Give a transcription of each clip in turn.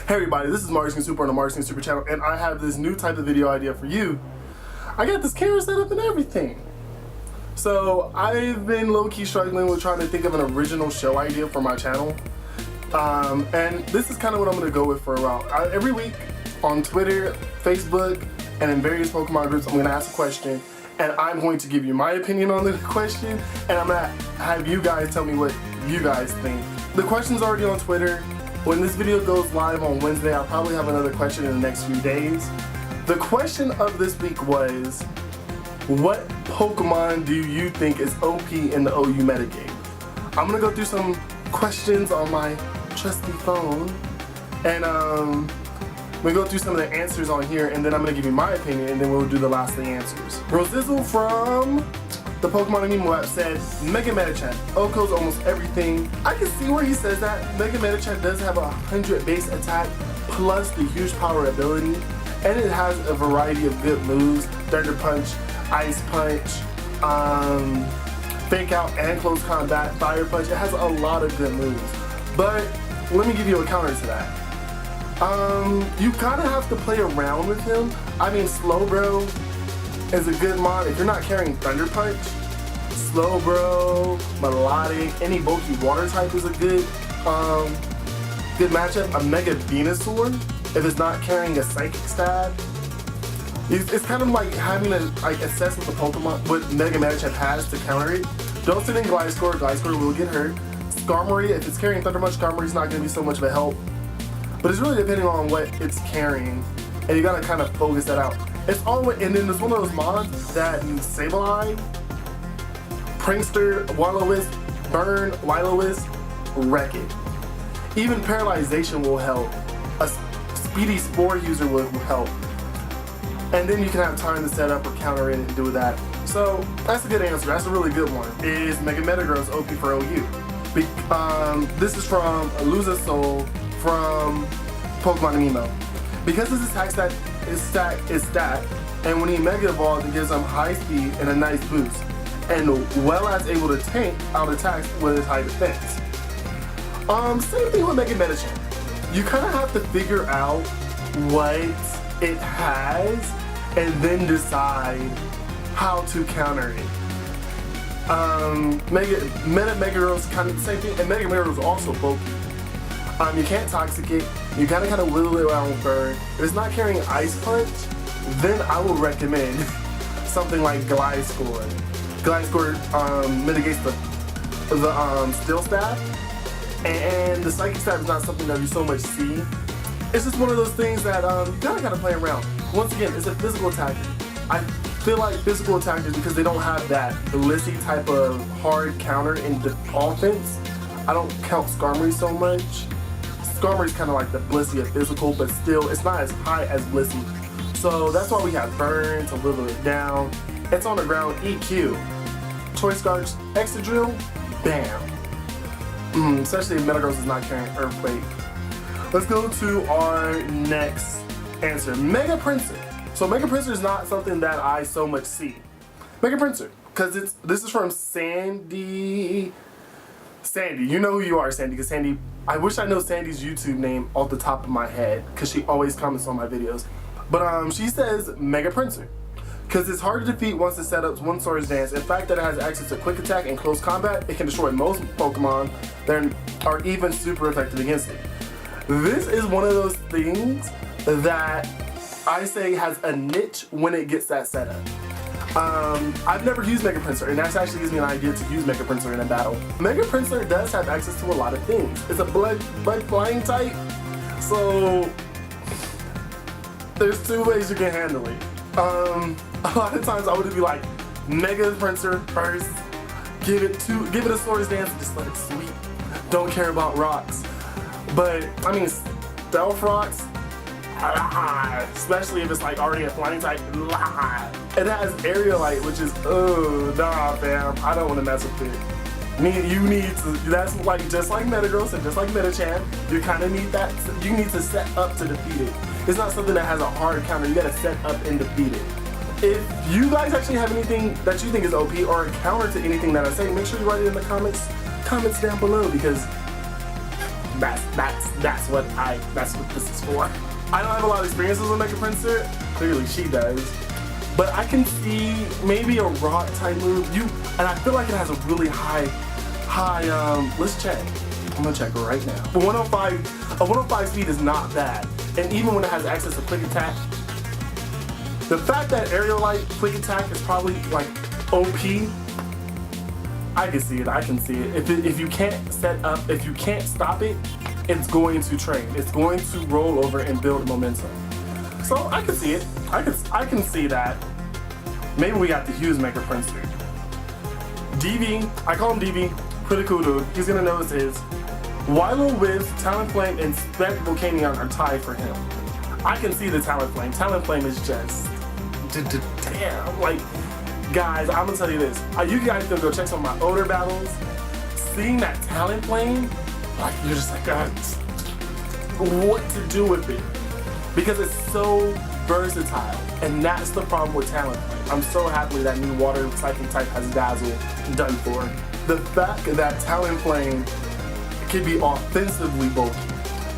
Hey everybody, this is Marz Super on the Marz Super channel, and I have this new type of video idea for you. I got this camera set up and everything. So I've been low-key struggling with trying to think of an original show idea for my channel. And this is kind of what I'm going to go with for a while. Every week on Twitter, Facebook, and in various Pokemon groups, I'm going to ask a question, and I'm going to give you my opinion on the question, and I'm going to have you guys tell me what you guys think. The question's already on Twitter. When this video goes live on Wednesday, I'll probably have another question in the next few days. The question of this week was, what Pokemon do you think is OP in the OU metagame? I'm gonna go through some questions on my trusty phone, and we'll go through some of the answers on here, and then I'm gonna give you my opinion, and then we'll do the last three answers. Rosizzle from the Pokemon Memo app said, Mega Metachat, OHKO's almost everything. I can see where he says that. Mega Metachat does have 100 base attack plus the huge power ability, and it has a variety of good moves: Thunder Punch, Ice Punch, Fake Out and Close Combat, Fire Punch. It has a lot of good moves. But let me give you a counter to that. You kind of have to play around with him. I mean, Slowbro is a good mod if you're not carrying Thunder Punch. Slowbro, Melodic, any bulky water type is a good matchup. A Mega Venusaur, if it's not carrying a Psychic Stab. It's kind of like having to assess what the Pokemon, what Mega Metachat has to counter it. Don't sit in Gliscor. Gliscor will get hurt. Skarmory, if it's carrying Thunder Punch, Skarmory's not going to be so much of a help. But it's really depending on what it's carrying, and you gotta kind of focus that out. It's all, and then there's one of those mods that Sableye, Prankster, Will-O-Wisp, Burn, Will-O-Wisp, wreck it. Even Paralyzation will help. A Speedy Spore user will help. And then you can have time to set up or counter it and do that. So that's a good answer. That's a really good one. Is Mega Metagross OP for OU? This is from Luza Soul from Pokemon Memo. Because his attack stat is stat, and when he Mega Evolves, it gives him high speed and a nice boost, and well as able to tank out attacks with his high defense. Same thing with Mega Metachat. You kind of have to figure out what it has and then decide how to counter it. Mega Metagross kind of the same thing, and Mega Metagross is also bulky. You can't Toxic it. You gotta kind of whittle it around with Burn. If it's not carrying Ice Punch, then I would recommend something like Gliscor. Gliscor mitigates the Steel Staff, and the Psychic Staff is not something that you so much see. It's just one of those things that you gotta play around. Once again, it's a physical attacker. I feel like physical attackers, because they don't have that Blissey type of hard counter in the offense. I don't count Skarmory so much. Skarmory's kind of like the Blissey of physical, but still, it's not as high as Blissey. So that's why we have Burn to whittle it down. It's on the ground, EQ. Choice Scarf, Excadrill, bam. Especially if Metagross is not carrying Earthquake. Let's go to our next answer. Mega Princer. So Mega Princer is not something that I so much see. Mega Princer, because this is from Sandy. Sandy, you know who you are, Sandy, because Sandy, I wish I know Sandy's YouTube name off the top of my head, because she always comments on my videos. But she says Mega Princer, because it's hard to defeat once it sets up one Swords Dance. In fact, that it has access to Quick Attack and Close Combat. It can destroy most Pokemon that are even super effective against it. This is one of those things that I say has a niche when it gets that set up. I've never used Mega Princer, and that actually gives me an idea to use Mega Princer in a battle. Mega Princer does have access to a lot of things. It's a blood flying type, so there's two ways you can handle it. A lot of times I would be like, Mega Princer first, give it a Swords Dance and just let it sweep. Don't care about rocks. But I mean, Stealth Rocks, especially if it's like already a flying type, it has Aerialite, which is, nah fam, I don't want to mess with it. You need to, that's like, just like Metagross and just like Metachat, you kind of need that, you need to set up to defeat it. It's not something that has a hard counter, you gotta set up and defeat it. If you guys actually have anything that you think is OP or a counter to anything that I say, make sure you write it in the comments down below, because That's what this is for. I don't have a lot of experiences with Mega Princer. Clearly she does. But I can see maybe a rock type move. And I feel like it has a really high, let's check. I'm gonna check right now. But 105 speed is not bad. And even when it has access to quick attack, the fact that aerial light quick attack is probably like OP, I can see it, If you can't set up, if you can't stop it, it's going to train. It's going to roll over and build momentum. So I can see it. I can see that. Maybe we got the Hughes Mega Princer. DV, I call him DV, pretty cool dude. He's gonna notice his. Wilo Wiz, Talonflame, and Spec Volcanion are tied for him. I can see the Talonflame. Talonflame is just, damn. Like, guys, I'm gonna tell you this. You guys can go check some of my older battles. Seeing that Talonflame, like, you're just like, what to do with it? Because it's so versatile, and that's the problem with Talonflame. I'm so happy that new water psychic type has Dazzle done for. The fact that Talonflame can be offensively bulky.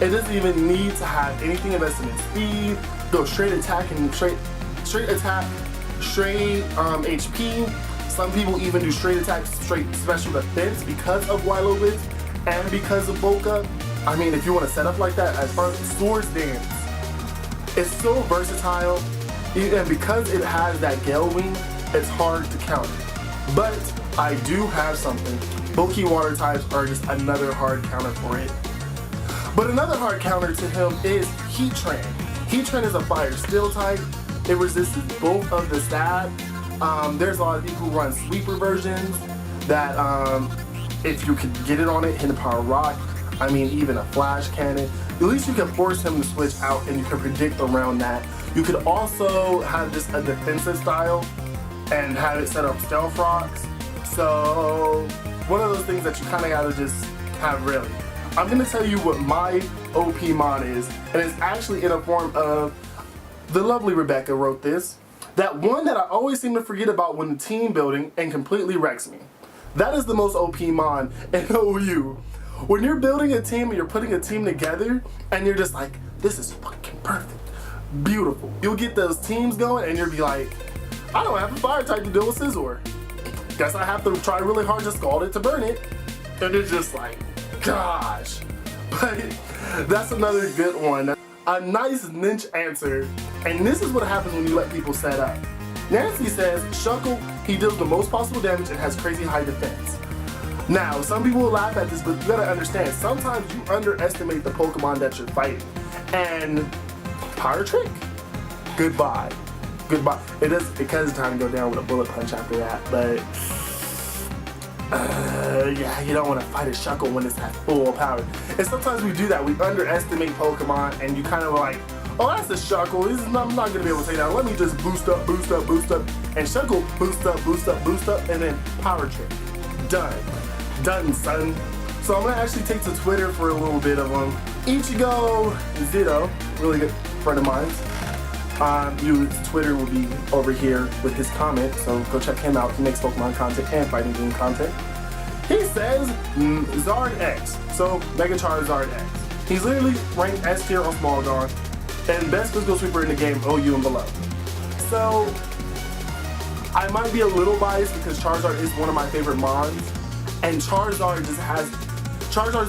It doesn't even need to have anything invested in speed, go straight attack and straight attack, straight HP. Some people even do straight attack, straight special defense because of Wilo Wiz and because of Boca. I mean, if you want to set up like that, as far as Swords Dance, it's so versatile, and because it has that Gale Wing, it's hard to counter. But I do have something. Bulky water types are just another hard counter for it. But another hard counter to him is Heatran. Heatran is a fire steel type. It resists both of the stab. There's a lot of people who run sweeper versions that if you could get it on it, hit a power rock, I mean even a flash cannon, at least you can force him to switch out and you can predict around that. You could also have just a defensive style and have it set up stealth rocks. So one of those things that you kind of gotta just have really. I'm gonna tell you what my OP mod is, and it's actually in a form of, the lovely Rebecca wrote this, that one that I always seem to forget about when team building and completely wrecks me. That is the most OP mod in OU. When you're building a team and you're putting a team together and you're just like, this is fucking perfect, beautiful. You'll get those teams going and you'll be like, I don't have a fire type to deal with Scizor. Guess I have to try really hard to scald it to burn it. And it's just like, gosh. But that's another good one. A nice niche answer. And this is what happens when you let people set up. Nancy says, Shuckle, he deals the most possible damage and has crazy high defense. Now, some people will laugh at this, but you gotta understand, sometimes you underestimate the Pokemon that you're fighting. And Power Trick? Goodbye. Goodbye. It does time to go down with a bullet punch after that, but yeah, you don't want to fight a Shuckle when it's at full power. And sometimes we do that. We underestimate Pokemon, and you kind of like, oh, that's a Shuckle. I'm not gonna be able to take that. Let me just boost up, and Shuckle boost up, and then Power Trick. Done, son. So I'm gonna actually take to Twitter for a little bit of them. Ichigo Zito, really good friend of mine. His Twitter will be over here with his comment, so go check him out. He makes Pokemon content and fighting game content. He says Zard X, so Mega Charizard X. He's literally ranked S tier on Smogon and best physical sweeper in the game, OU and below. So I might be a little biased because Charizard is one of my favorite mons, and Charizard is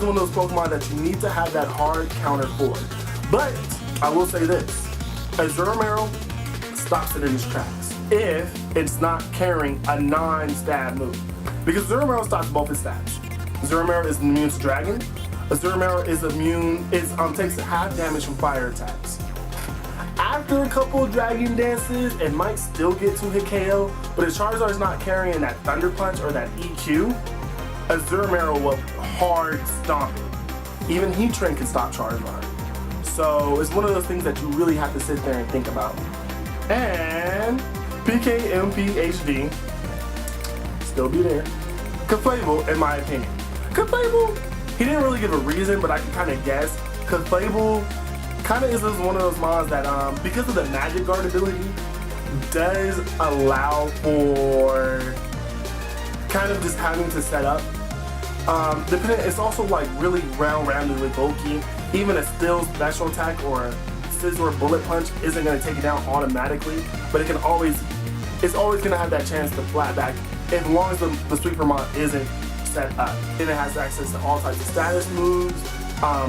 one of those Pokemon that you need to have that hard counter for. But I will say this. Azurill stops it in its tracks if it's not carrying a non-stab move. Because Azurill stops both its stabs. Azurill is immune to Dragon. Azurill is takes half damage from fire attacks. After a couple of Dragon Dances, it might still get to hit KO, but if Charizard's not carrying that Thunder Punch or that EQ, Azurill will hard stomp it. Even Heatran can stop Charizard. So it's one of those things that you really have to sit there and think about. And PKMPHD, still be there. Clefable, in my opinion. Clefable, he didn't really give a reason, but I can kind of guess. Clefable kind of is one of those mons that, because of the Magic Guard ability, does allow for kind of just having to set up It's also like really roundedly bulky. Even a steel special attack or a scissor or bullet punch isn't going to take it down automatically, but it's always going to have that chance to flat back as long as the sweeper mod isn't set up. And it has access to all types of status moves.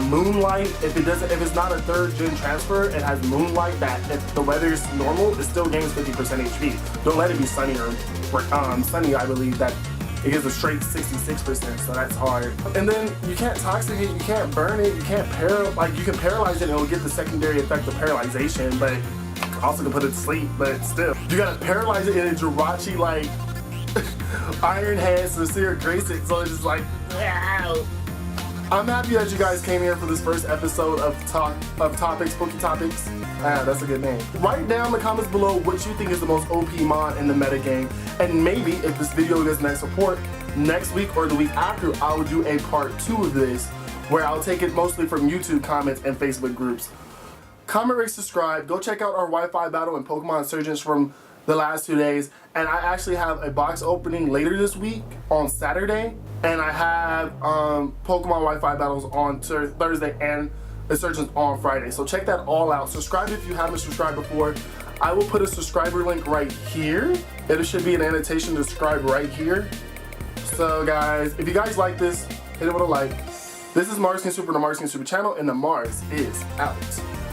Moonlight, if it's not a 3rd gen transfer, it has Moonlight that if the weather is normal, it still gains 50% HP. Don't let it be sunny or sunny, I believe that it gives a straight 66%, so that's hard. And then you can't toxic it, you can't burn it, you can't you can paralyze it and it'll get the secondary effect of paralyzation, but also can put it to sleep, but still. You gotta paralyze it in a Jirachi like Iron Hand Sincere Grace it, so it's just like, wow. I'm happy that you guys came here for this first episode of Topics, Poke Topics. That's a good name. Write down in the comments below what you think is the most OP mod in the metagame, and maybe if this video doesn't get support, next week or the week after, I will do a part 2 of this, where I'll take it mostly from YouTube comments and Facebook groups. Comment, rate, subscribe. Go check out our Wi-Fi battle and Pokemon Surgeons from the last 2 days, and I actually have a box opening later this week on Saturday, and I have Pokemon Wi-Fi battles on Thursday and Insurgents on Friday. So check that all out. Subscribe if you haven't subscribed before. I will put a subscriber link right here. It should be an annotation to subscribe right here. So guys, if you guys like this, hit it with a like. This is Marz Super, the Marz Super channel, and the Marz is out.